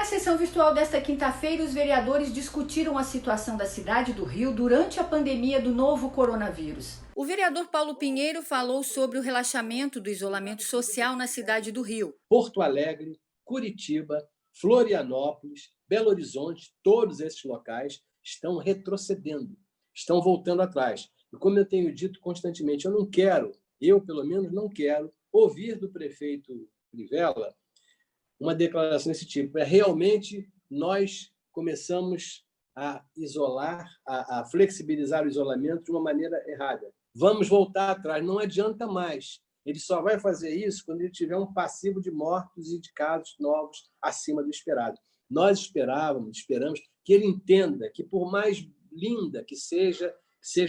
sessão virtual desta quinta-feira, os vereadores discutiram a situação da cidade do Rio durante a pandemia do novo coronavírus. O vereador Paulo Pinheiro falou sobre o relaxamento do isolamento social na cidade do Rio. Porto Alegre, Curitiba, Florianópolis, Belo Horizonte, todos esses locais estão retrocedendo, estão voltando atrás. E como eu tenho dito constantemente, eu pelo menos não quero ouvir do prefeito Crivella uma declaração desse tipo. Realmente nós começamos a isolar, a flexibilizar o isolamento de uma maneira errada. Vamos voltar atrás, não adianta mais. Ele só vai fazer isso quando ele tiver um passivo de mortos e de casos novos acima do esperado. Nós esperamos que ele entenda que, por mais linda que seja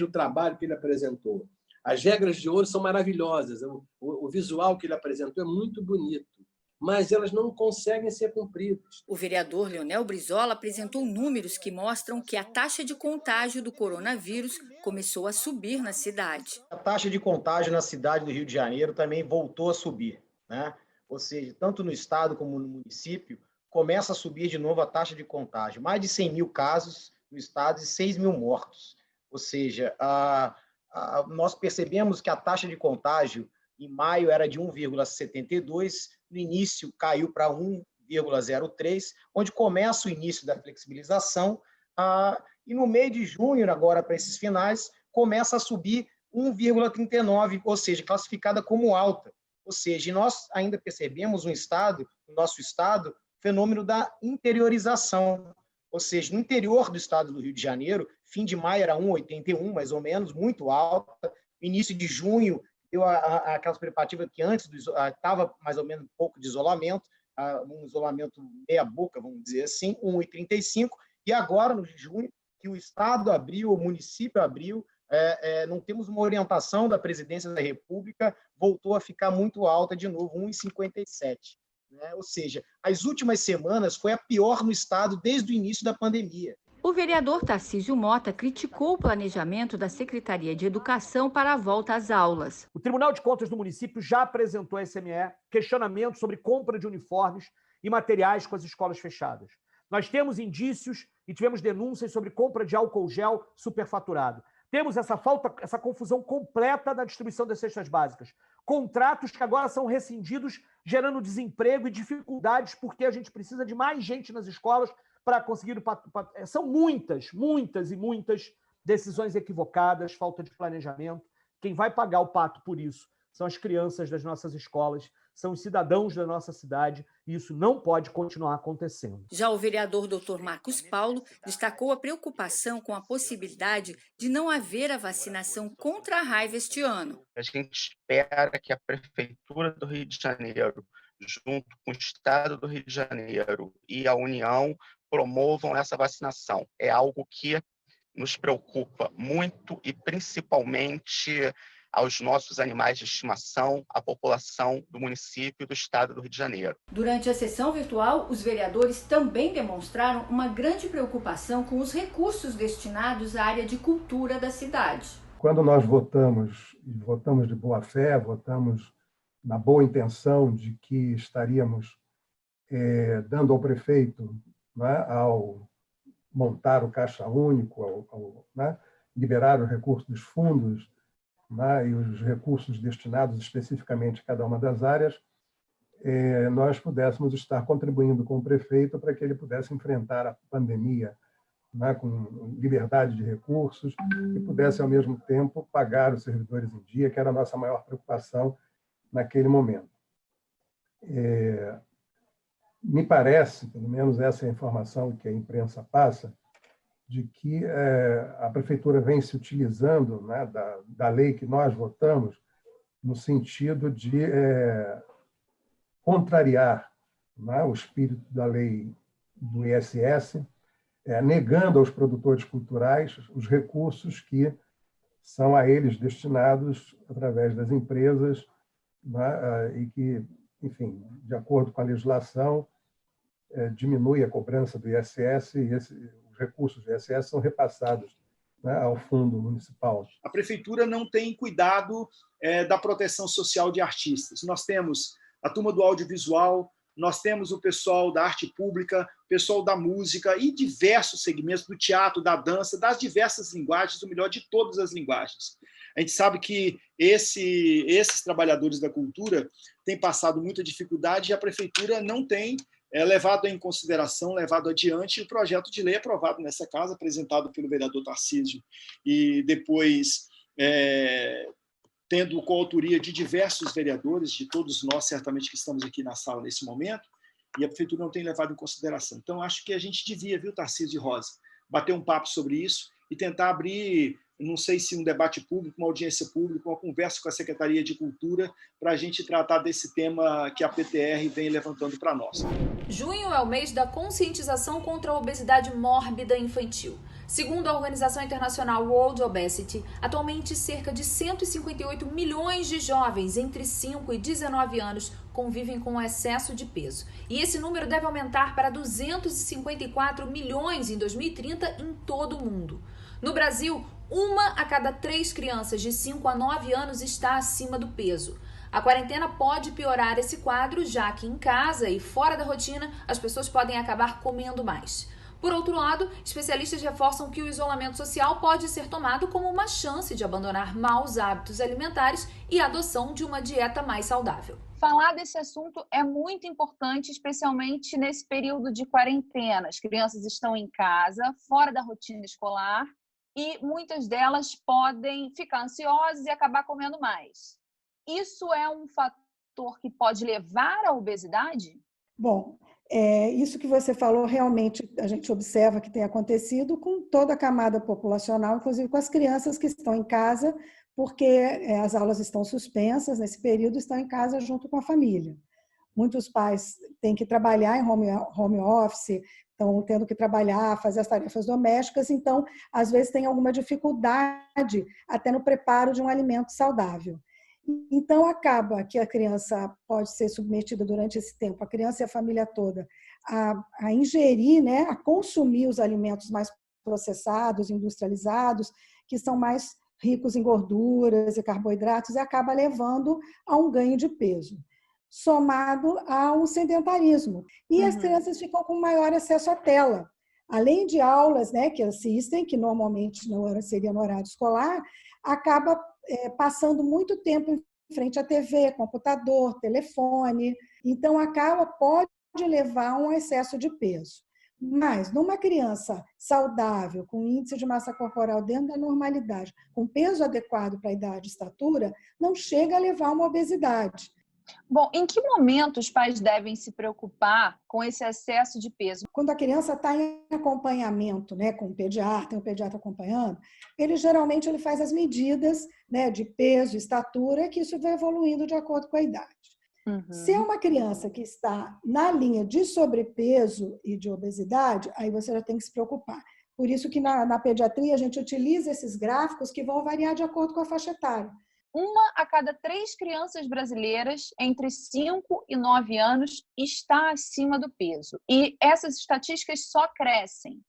o trabalho que ele apresentou, as regras de ouro são maravilhosas, o visual que ele apresentou é muito bonito, mas elas não conseguem ser cumpridas. O vereador Leonel Brizola apresentou números que mostram que a taxa de contágio do coronavírus começou a subir na cidade. A taxa de contágio na cidade do Rio de Janeiro também voltou a subir, né? Ou seja, tanto no estado como no município, começa a subir de novo a taxa de contágio. Mais de 100 mil casos no estado e 6 mil mortos. Ou seja, nós percebemos que a taxa de contágio em maio era de 1,72, no início caiu para 1,03, onde começa o início da flexibilização, e no mês de junho, agora para esses finais, começa a subir 1,39, ou seja, classificada como alta. Ou seja, nós ainda percebemos no nosso estado, o fenômeno da interiorização. Ou seja, no interior do estado do Rio de Janeiro, fim de maio era 1,81, mais ou menos, muito alta. Início de junho, deu aquela expectativa que antes estava mais ou menos um pouco de isolamento, um isolamento meia-boca, vamos dizer assim, 1,35, e agora, no junho, que o Estado abriu, o município abriu, não temos uma orientação da Presidência da República, voltou a ficar muito alta de novo, 1,57. Né? Ou seja, as últimas semanas foi a pior no Estado desde o início da pandemia. O vereador Tarcísio Mota criticou o planejamento da Secretaria de Educação para a volta às aulas. O Tribunal de Contas do município já apresentou à SME questionamentos sobre compra de uniformes e materiais com as escolas fechadas. Nós temos indícios e tivemos denúncias sobre compra de álcool gel superfaturado. Temos essa confusão completa na distribuição das cestas básicas. Contratos que agora são rescindidos, gerando desemprego e dificuldades, porque a gente precisa de mais gente nas escolas para conseguir... São muitas decisões equivocadas, falta de planejamento. Quem vai pagar o pato por isso são as crianças das nossas escolas, são os cidadãos da nossa cidade, e isso não pode continuar acontecendo. Já o vereador Dr. Marcos Paulo destacou a preocupação com a possibilidade de não haver a vacinação contra a raiva este ano. A gente espera que a Prefeitura do Rio de Janeiro, junto com o Estado do Rio de Janeiro e a União, promovam essa vacinação. É algo que nos preocupa muito e principalmente aos nossos animais de estimação, à população do município e do estado do Rio de Janeiro. Durante a sessão virtual, os vereadores também demonstraram uma grande preocupação com os recursos destinados à área de cultura da cidade. Quando nós votamos de boa fé, votamos na boa intenção de que estaríamos dando ao prefeito, né, ao montar o Caixa Único, né, liberar os recursos dos fundos, né, e os recursos destinados especificamente a cada uma das áreas, nós pudéssemos estar contribuindo com o prefeito para que ele pudesse enfrentar a pandemia, né, com liberdade de recursos e pudesse, ao mesmo tempo, pagar os servidores em dia, que era a nossa maior preocupação naquele momento. Me parece, pelo menos essa é a informação que a imprensa passa, de que a prefeitura vem se utilizando, né, da lei que nós votamos no sentido de contrariar, né, o espírito da lei do ISS, negando aos produtores culturais os recursos que são a eles destinados através das empresas, né, e que, enfim, de acordo com a legislação, diminui a cobrança do ISS e os recursos do ISS são repassados, né, ao fundo municipal. A prefeitura não tem cuidado da proteção social de artistas. Nós temos a turma do audiovisual, nós temos o pessoal da arte pública, o pessoal da música e diversos segmentos do teatro, da dança, das diversas linguagens, o melhor de todas as linguagens. A gente sabe que esses trabalhadores da cultura têm passado muita dificuldade e a prefeitura não tem levado em consideração, levado adiante o projeto de lei aprovado nessa casa, apresentado pelo vereador Tarcísio, e depois tendo coautoria de diversos vereadores, de todos nós, certamente, que estamos aqui na sala nesse momento, e a prefeitura não tem levado em consideração. Então, acho que a gente devia, viu, Tarcísio e Rosa, bater um papo sobre isso e tentar abrir, não sei se um debate público, uma audiência pública, uma conversa com a Secretaria de Cultura, para a gente tratar desse tema que a PTR vem levantando para nós. Junho é o mês da conscientização contra a obesidade mórbida infantil. Segundo a Organização Internacional World Obesity, atualmente cerca de 158 milhões de jovens entre 5 e 19 anos convivem com excesso de peso. E esse número deve aumentar para 254 milhões em 2030 em todo o mundo. No Brasil, 1 a cada 3 crianças de 5 a 9 anos está acima do peso. A quarentena pode piorar esse quadro, já que em casa e fora da rotina as pessoas podem acabar comendo mais. Por outro lado, especialistas reforçam que o isolamento social pode ser tomado como uma chance de abandonar maus hábitos alimentares e a adoção de uma dieta mais saudável. Falar desse assunto é muito importante, especialmente nesse período de quarentena. As crianças estão em casa, fora da rotina escolar, e muitas delas podem ficar ansiosas e acabar comendo mais. Isso é um fator que pode levar à obesidade? Bom, isso que você falou, realmente a gente observa que tem acontecido com toda a camada populacional, inclusive com as crianças que estão em casa, porque as aulas estão suspensas, nesse período estão em casa junto com a família. Muitos pais têm que trabalhar em home office, estão tendo que trabalhar, fazer as tarefas domésticas, então, às vezes, tem alguma dificuldade até no preparo de um alimento saudável. Então, acaba que a criança pode ser submetida durante esse tempo, a criança e a família toda, a ingerir, né, a consumir os alimentos mais processados, industrializados, que são mais ricos em gorduras e carboidratos, e acaba levando a um ganho de peso, somado a um sedentarismo. E as crianças ficam com maior acesso à tela. Além de aulas, né, que assistem, que normalmente não seria no horário escolar, acaba passando muito tempo em frente à TV, computador, telefone. Então, pode levar a um excesso de peso. Mas, numa criança saudável, com índice de massa corporal dentro da normalidade, com peso adequado para a idade e estatura, não chega a levar a uma obesidade. Bom, em que momento os pais devem se preocupar com esse excesso de peso? Quando a criança está em acompanhamento, né, com o pediatra, tem um pediatra acompanhando, ele geralmente faz as medidas, né, de peso, estatura, que isso vai evoluindo de acordo com a idade. Se é uma criança que está na linha de sobrepeso e de obesidade, aí você já tem que se preocupar. Por isso que na pediatria a gente utiliza esses gráficos que vão variar de acordo com a faixa etária. 1 a cada 3 crianças brasileiras entre 5 e 9 anos está acima do peso. E essas estatísticas só crescem.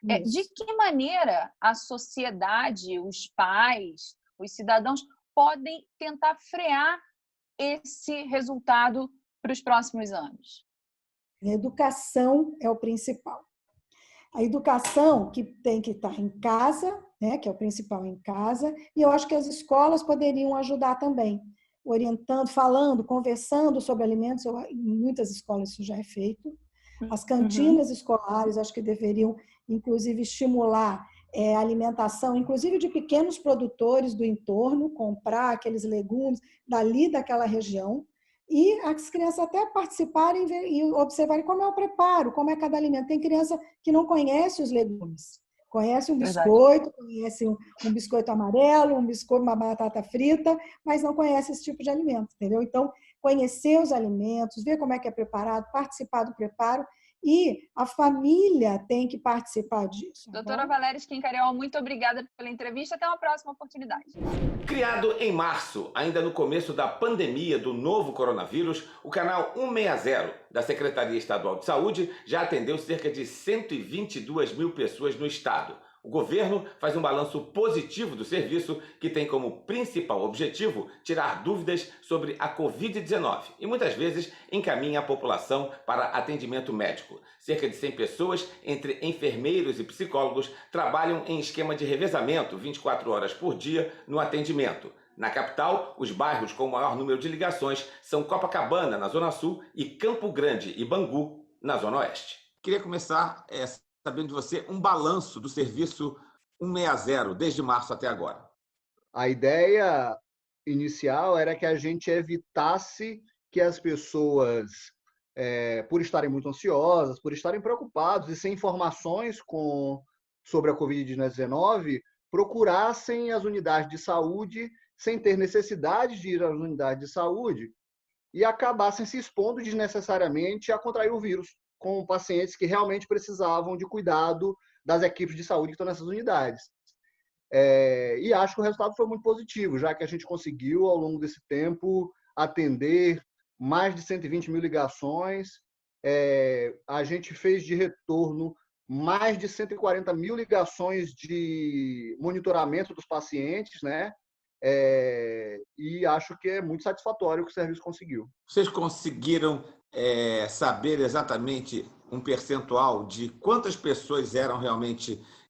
De que maneira a sociedade, os pais, os cidadãos podem tentar frear esse resultado para os próximos anos? A educação é o principal. A educação que tem que estar em casa, né, que é o principal em casa, e eu acho que as escolas poderiam ajudar também, orientando, falando, conversando sobre alimentos. Em muitas escolas isso já é feito. As cantinas escolares, acho que deveriam, inclusive, estimular a alimentação, inclusive de pequenos produtores do entorno, comprar aqueles legumes dali daquela região, e as crianças até participarem e observarem como é o preparo, como é cada alimento. Tem criança que não conhece os legumes, conhece um biscoito, conhece um biscoito amarelo, um biscoito, uma batata frita, mas não conhece esse tipo de alimento, entendeu? Então, conhecer os alimentos, ver como é que é preparado, participar do preparo, e a família tem que participar disso. Doutora Valéria Schincariol, muito obrigada pela entrevista. Até uma próxima oportunidade. Criado em março, ainda no começo da pandemia do novo coronavírus, o canal 160 da Secretaria Estadual de Saúde já atendeu cerca de 122 mil pessoas no estado. O governo faz um balanço positivo do serviço, que tem como principal objetivo tirar dúvidas sobre a Covid-19 e muitas vezes encaminha a população para atendimento médico. Cerca de 100 pessoas, entre enfermeiros e psicólogos, trabalham em esquema de revezamento 24 horas por dia no atendimento. Na capital, os bairros com o maior número de ligações são Copacabana, na Zona Sul, e Campo Grande e Bangu, na Zona Oeste. Queria começar sabendo de você um balanço do serviço 160, desde março até agora. A ideia inicial era que a gente evitasse que as pessoas, por estarem muito ansiosas, por estarem preocupados e sem informações sobre a Covid-19, procurassem as unidades de saúde sem ter necessidade de ir às unidades de saúde e acabassem se expondo desnecessariamente a contrair o vírus com pacientes que realmente precisavam de cuidado das equipes de saúde que estão nessas unidades. E acho que o resultado foi muito positivo, já que a gente conseguiu, ao longo desse tempo, atender mais de 120 mil ligações. A gente fez de retorno mais de 140 mil ligações de monitoramento dos pacientes, né? E acho que é muito satisfatório o que o serviço conseguiu. Vocês conseguiram saber exatamente um percentual de quantas pessoas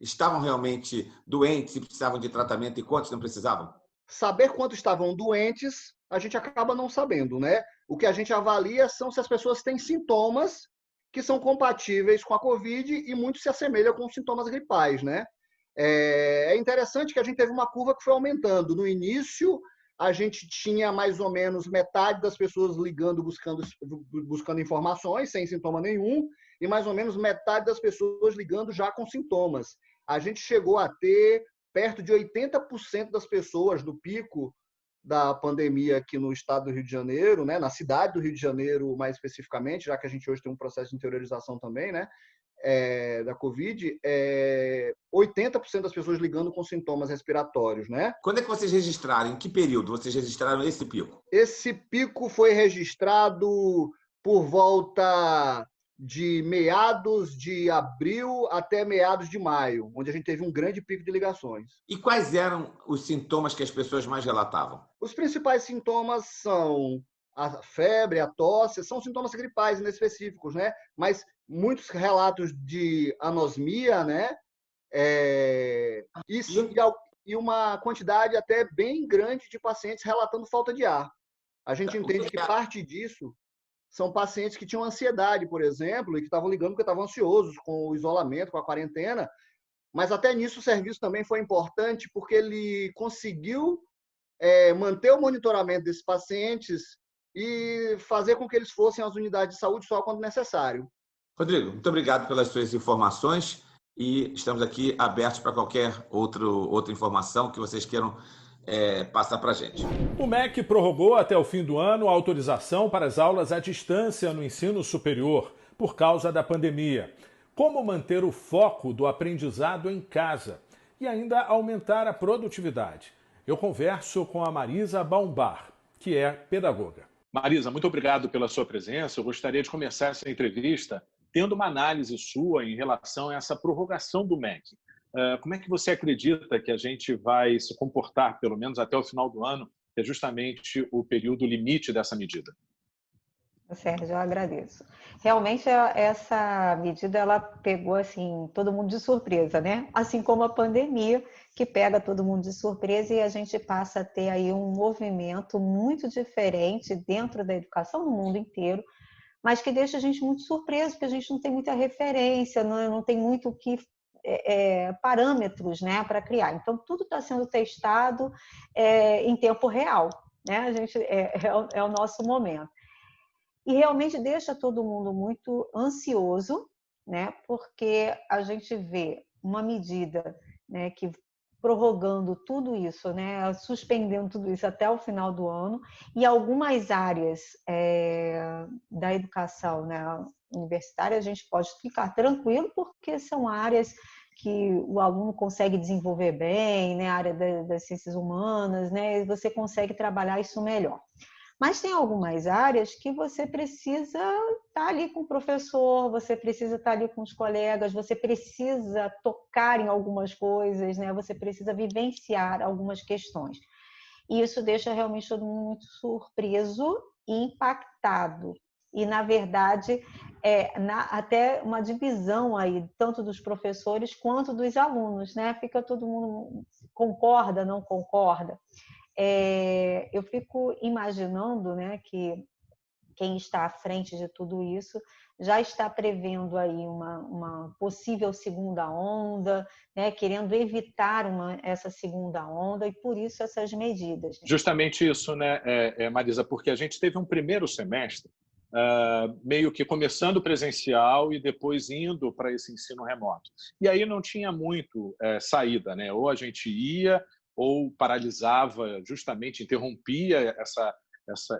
estavam realmente doentes e precisavam de tratamento e quantos não precisavam? Saber quantos estavam doentes, a gente acaba não sabendo, né? O que a gente avalia são se as pessoas têm sintomas que são compatíveis com a Covid e muito se assemelham com os sintomas gripais, né? É interessante que a gente teve uma curva que foi aumentando. No início, a gente tinha mais ou menos metade das pessoas ligando, buscando informações, sem sintoma nenhum, e mais ou menos metade das pessoas ligando já com sintomas. A gente chegou a ter perto de 80% das pessoas do pico da pandemia aqui no estado do Rio de Janeiro, né, na cidade do Rio de Janeiro mais especificamente, já que a gente hoje tem um processo de interiorização também, né, da Covid, 80% das pessoas ligando com sintomas respiratórios, né? Quando é que vocês registraram? Em que período vocês registraram esse pico? Esse pico foi registrado por volta de meados de abril até meados de maio, onde a gente teve um grande pico de ligações. E quais eram os sintomas que as pessoas mais relatavam? Os principais sintomas são a febre, a tosse, são sintomas gripais inespecíficos, né? Mas muitos relatos de anosmia, né? E uma quantidade até bem grande de pacientes relatando falta de ar. A gente entende que parte disso são pacientes que tinham ansiedade, por exemplo, e que estavam ligando porque estavam ansiosos com o isolamento, com a quarentena. Mas até nisso o serviço também foi importante porque ele conseguiu manter o monitoramento desses pacientes e fazer com que eles fossem às unidades de saúde só quando necessário. Rodrigo, muito obrigado pelas suas informações e estamos aqui abertos para qualquer outra informação que vocês queiram passar para a gente. O MEC prorrogou até o fim do ano a autorização para as aulas à distância no ensino superior por causa da pandemia. Como manter o foco do aprendizado em casa e ainda aumentar a produtividade? Eu converso com a Marisa Baumbar, que é pedagoga. Marisa, muito obrigado pela sua presença. Eu gostaria de começar essa entrevista tendo uma análise sua em relação a essa prorrogação do MEC. Como é que você acredita que a gente vai se comportar, pelo menos até o final do ano, que é justamente o período limite dessa medida? Sérgio, eu agradeço. Realmente, essa medida ela pegou assim, todo mundo de surpresa, né? Assim como a pandemia, que pega todo mundo de surpresa e a gente passa a ter aí um movimento muito diferente dentro da educação no mundo inteiro, mas que deixa a gente muito surpreso, porque a gente não tem muita referência, não tem muito parâmetros, né, para criar. Então, tudo está sendo testado em tempo real, né? A gente, é o nosso momento. E realmente deixa todo mundo muito ansioso, né? Porque a gente vê uma medida, né, que prorrogando tudo isso, né, suspendendo tudo isso até o final do ano, e algumas áreas da educação, né, universitária, a gente pode ficar tranquilo, porque são áreas que o aluno consegue desenvolver bem, né, a área das ciências humanas, né, e você consegue trabalhar isso melhor. Mas tem algumas áreas que você precisa estar ali com o professor, você precisa estar ali com os colegas, você precisa tocar em algumas coisas, né? Você precisa vivenciar algumas questões. E isso deixa realmente todo mundo muito surpreso e impactado. E, na verdade, até uma divisão aí, tanto dos professores quanto dos alunos, né? Fica todo mundo concorda, não concorda. Eu fico imaginando, né, que quem está à frente de tudo isso já está prevendo aí uma possível segunda onda, né, querendo evitar essa segunda onda, e por isso essas medidas. Né? Justamente isso, né, Marisa, porque a gente teve um primeiro semestre meio que começando presencial e depois indo para esse ensino remoto. E aí não tinha muito saída, né? Ou a gente ia ou paralisava, justamente interrompia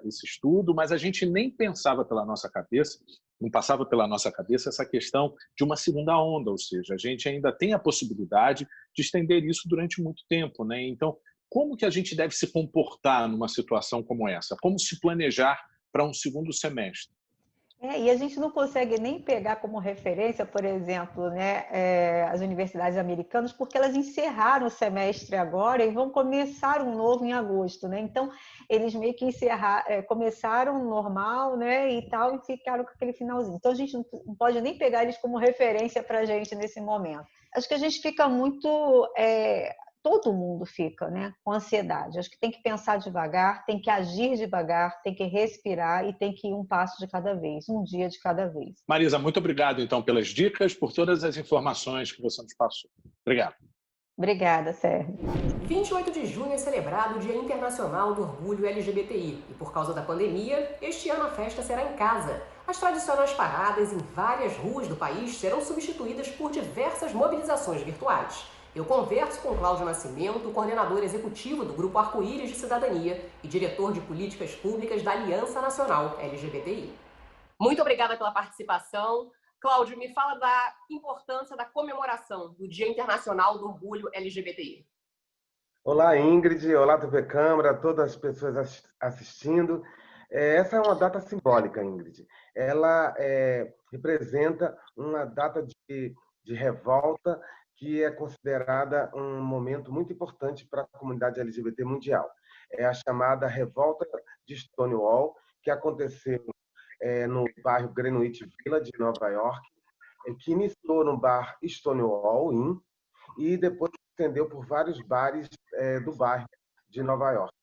esse estudo, mas a gente nem pensava pela nossa cabeça, não passava pela nossa cabeça essa questão de uma segunda onda, ou seja, a gente ainda tem a possibilidade de estender isso durante muito tempo, né? Então, como que a gente deve se comportar numa situação como essa? Como se planejar para um segundo semestre? E a gente não consegue nem pegar como referência, por exemplo, né, as universidades americanas, porque elas encerraram o semestre agora e vão começar um novo em agosto, né? Então, eles meio que começaram normal, né, e tal, e ficaram com aquele finalzinho. Então, a gente não pode nem pegar eles como referência para a gente nesse momento. Acho que a gente fica muito... todo mundo fica, né, com ansiedade. Acho que tem que pensar devagar, tem que agir devagar, tem que respirar e tem que ir um passo de cada vez, um dia de cada vez. Marisa, muito obrigado, então, pelas dicas, por todas as informações que você nos passou. Obrigado. Obrigada, Sérgio. 28 de junho é celebrado o Dia Internacional do Orgulho LGBTI e, por causa da pandemia, este ano a festa será em casa. As tradicionais paradas em várias ruas do país serão substituídas por diversas mobilizações virtuais. Eu converso com Cláudio Nascimento, coordenador executivo do Grupo Arco-Íris de Cidadania e diretor de políticas públicas da Aliança Nacional LGBTI. Muito obrigada pela participação. Cláudio, me fala da importância da comemoração do Dia Internacional do Orgulho LGBTI. Olá, Ingrid. Olá, TV Câmara, todas as pessoas assistindo. Essa é uma data simbólica, Ingrid. Ela representa uma data de revolta que é considerada um momento muito importante para a comunidade LGBT mundial. É a chamada Revolta de Stonewall, que aconteceu no bairro Greenwich Village, de Nova York, que iniciou no bar Stonewall Inn e depois se estendeu por vários bares do bairro de Nova York.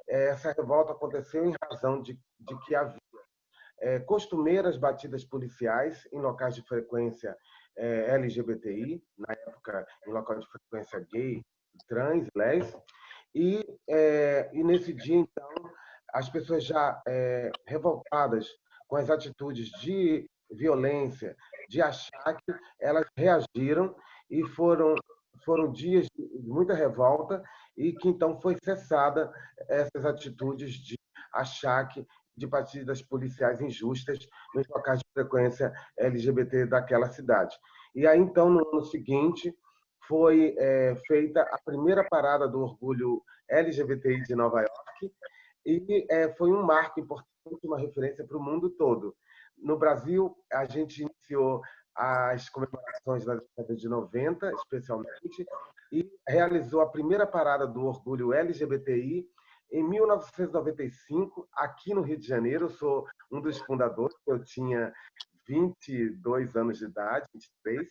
Essa revolta aconteceu em razão de que havia costumeiras batidas policiais em locais de frequência LGBTI, na época em local de frequência gay, trans, les, e nesse dia, então, as pessoas já revoltadas com as atitudes de violência, de achaque, elas reagiram e foram dias de muita revolta e que então foi cessada essas atitudes de achaque, de batidas policiais injustas nos locais de frequência LGBT daquela cidade. E aí, então, no ano seguinte, foi feita a primeira parada do orgulho LGBTI de Nova York e foi um marco importante, uma referência para o mundo todo. No Brasil, a gente iniciou as comemorações da década de 90, especialmente, e realizou a primeira parada do orgulho LGBTI em 1995, aqui no Rio de Janeiro. Eu sou um dos fundadores, eu tinha 22 anos de idade, 23,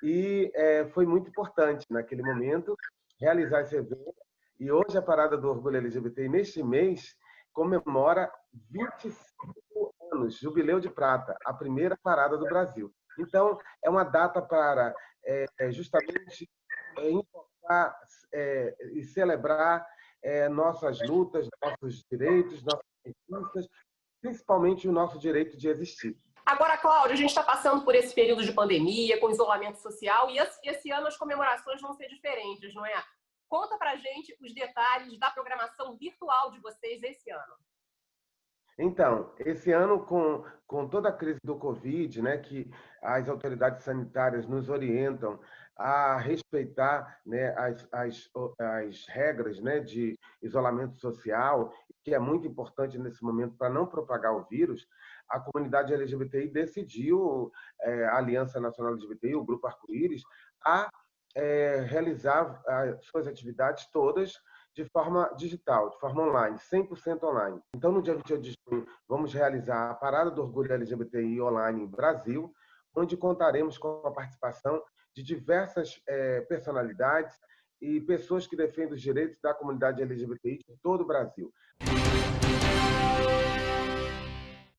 e foi muito importante, naquele momento, realizar esse evento. E hoje a Parada do Orgulho LGBT, neste mês, comemora 25 anos, Jubileu de Prata, a primeira parada do Brasil. Então, é uma data para justamente enfocar e celebrar nossas lutas, nossos direitos, nossas conquistas, principalmente o nosso direito de existir. Agora, Cláudia, a gente está passando por esse período de pandemia, com isolamento social, e esse ano as comemorações vão ser diferentes, não é? Conta pra gente os detalhes da programação virtual de vocês esse ano. Então, esse ano, com toda a crise do Covid, né, que as autoridades sanitárias nos orientam a respeitar, né, as regras, né, de isolamento social, que é muito importante nesse momento para não propagar o vírus, a comunidade LGBTI decidiu, a Aliança Nacional LGBTI, o Grupo Arco-Íris, a realizar as suas atividades todas de forma digital, de forma online, 100% online. Então, no dia 28 de junho, vamos realizar a Parada do Orgulho LGBTI online em Brasil, onde contaremos com a participação de diversas personalidades e pessoas que defendem os direitos da comunidade LGBTI de todo o Brasil.